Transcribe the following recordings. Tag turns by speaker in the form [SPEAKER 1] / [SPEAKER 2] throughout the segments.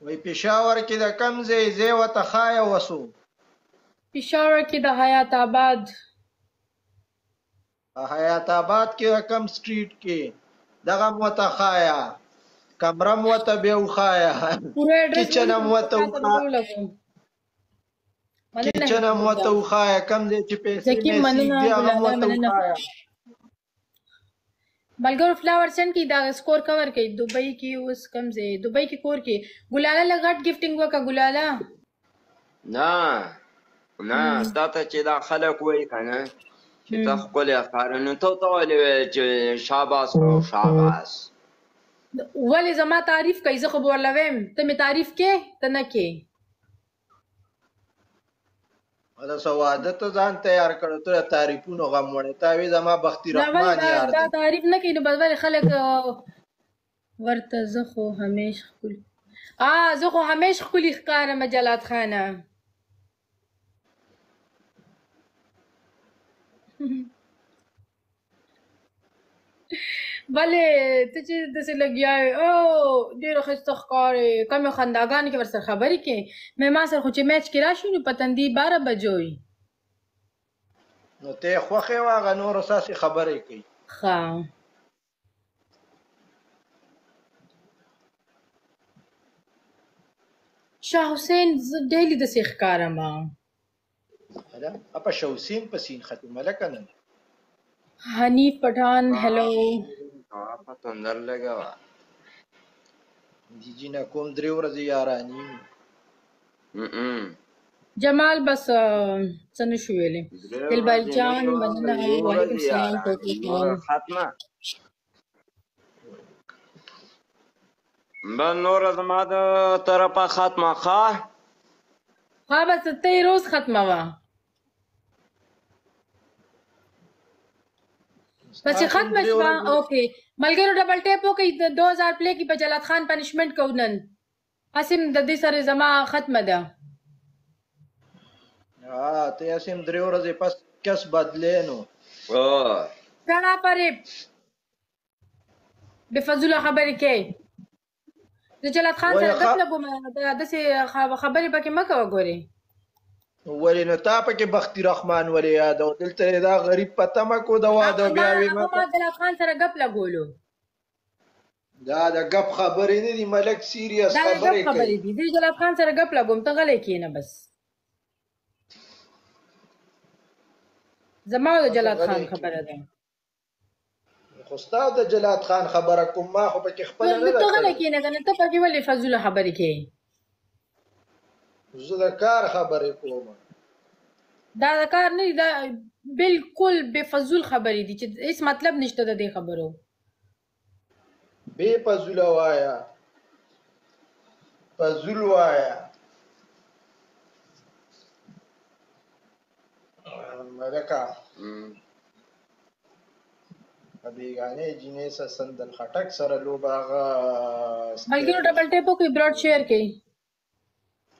[SPEAKER 1] وی پېښور کې د کوم ځای ځای ورته ښایه وسو؟
[SPEAKER 2] پېښور کې د حیات آباد.
[SPEAKER 1] حیات آباد کې د کوم سټریټ کې دغه م ورته ښایه، کمره م ورته بیا وښایه،
[SPEAKER 2] پوره ایډرس
[SPEAKER 1] کچن م ورته کچن م ورته وښایه، کوم ځای چې پیسې
[SPEAKER 2] زکیم
[SPEAKER 1] میسې
[SPEAKER 2] مننه
[SPEAKER 1] ږدي هغه م
[SPEAKER 2] ګلاله
[SPEAKER 1] ورته
[SPEAKER 2] مننه.
[SPEAKER 1] وښایه.
[SPEAKER 2] ملګرو فلاور سند کی دا سکور کور کوي دبي کې اوس کم ځای دبي کې کور کې ګلاله لغټ گیفټینګ وکا ګلاله.
[SPEAKER 3] نه تا ته چې دا خلک وایي کنه چې ته ښکلی ښکارې نو ته ولې وایې چې شاباس او شاباس؟
[SPEAKER 2] ولې زما تعریف کوي؟ زه خو به ورله ویم ته مې تعریف کې ته نه کې.
[SPEAKER 1] دا څه واده ته ځان تیار کړو ته تعریفونو غم وړې تا وی زما بختي رحمان یار
[SPEAKER 2] دا تعریف نه کوي نو بس ولې خلک ورته زه خو همیش ښکلي زه خو همیش ښکلي ښکارم جلات خانه. بلې ته چې داسې لګیا یې او ډېره ښایسته ښکارې کمې خنداګانې کې ورسره خبرې کې مې ما سره خو چې میچ کې راشي نو په تندي 12 بجو وي
[SPEAKER 1] نو ته یې خوښې وه هغه نورو ستاسې خبرې کوي.
[SPEAKER 2] ښه شاه حسین زه ډیلي داسې ښکارم.
[SPEAKER 1] په شوسین په سین ختمه لکه نه
[SPEAKER 2] حنیف پټان هلو
[SPEAKER 3] پتندر لگا وا
[SPEAKER 1] جی نه کوم 3 ورځې یارانی
[SPEAKER 2] جمال بس څه نشو ویلې دلبر جان مننه وعلیکم السلام
[SPEAKER 3] ختمه بل نور زما د طرفه ختمه ښه
[SPEAKER 2] بس ته روز ختمه وا بس ختمه شوه. اوکې ملګرو ډبل ټیپ وکړئ 2000 پلی کې په جلات خان پنشمنت کو نن اسیم د دې سره زما ختمه ده.
[SPEAKER 1] ته اسیم 3 ورځې پس کس بدلې نو
[SPEAKER 2] څنګه پرې بفضل خبرې کې د جلات خان سره غږ لګوم داسې خبرې پکې مه کوه ګورې
[SPEAKER 1] ولې نو تا پکې بختي رحمان ولې یادو دلته دا غریب پته مه کو د واده بیا وي
[SPEAKER 2] ما جلات خان سره غږ لګولو
[SPEAKER 1] دا د غپ خبرې نه دي ملک سیریس خبرې کوي
[SPEAKER 2] دي د جلات خان سره غږ لګوم ته غلې کینه بس زما د جلات خان خبره ده
[SPEAKER 1] خو ستا د جلات خان خبره کوم ما خو پکې خپل نه
[SPEAKER 2] ته غلې کینه کنه ته پکې ولې فضول خبرې کوي
[SPEAKER 1] زه د کار خبرې کوم
[SPEAKER 2] دا د کار نه دا بالکل بے فضول خبرې دي چې هیڅ مطلب نشته د دې خبرو
[SPEAKER 1] بے فضول وایا فضول وایا ملکه بیگانه جنې سره سندل خټک سره لوبه هغه
[SPEAKER 2] ملګرو ډبل ټیپ کوي براډ شیر کوي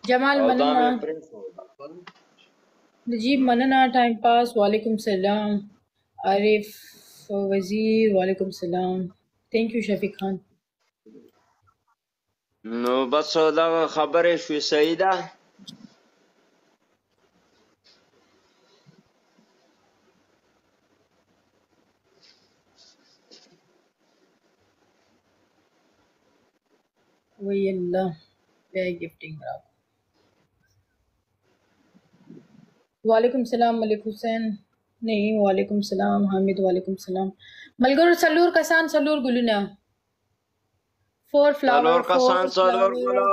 [SPEAKER 2] جمال مننه نجیب مننه ټایم پاس وعلیکم السلام عارف وزیر وعلیکم السلام تhank you شفیق خان
[SPEAKER 3] نو بس دا خبره شو سیده
[SPEAKER 2] وی الله بیا گفټینګ راو وعلیکم السلام ملک حسین نہیں وعلیکم السلام حامد وعلیکم السلام ملګرو سلور کسان سلور ګلونه 4 فلاور
[SPEAKER 3] کسان سلور ګلونه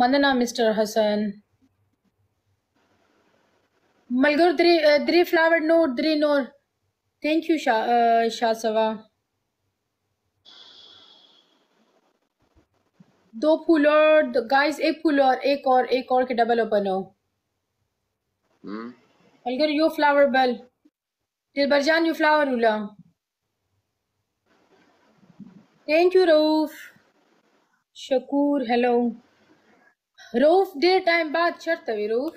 [SPEAKER 2] مننه مستر حسن ملګرو 3 فلاور نور 3 نور thank you شاه سوا 2 फूल और गाइस 1 फूल और एक और के डबल ओपन हो मलगर यू फ्लावर बेल दिलबरजान यू फ्लावर उला थैंक यू रऊफ शकूर हेलो रऊफ डेढ़ टाइम बाद शर्त है रऊफ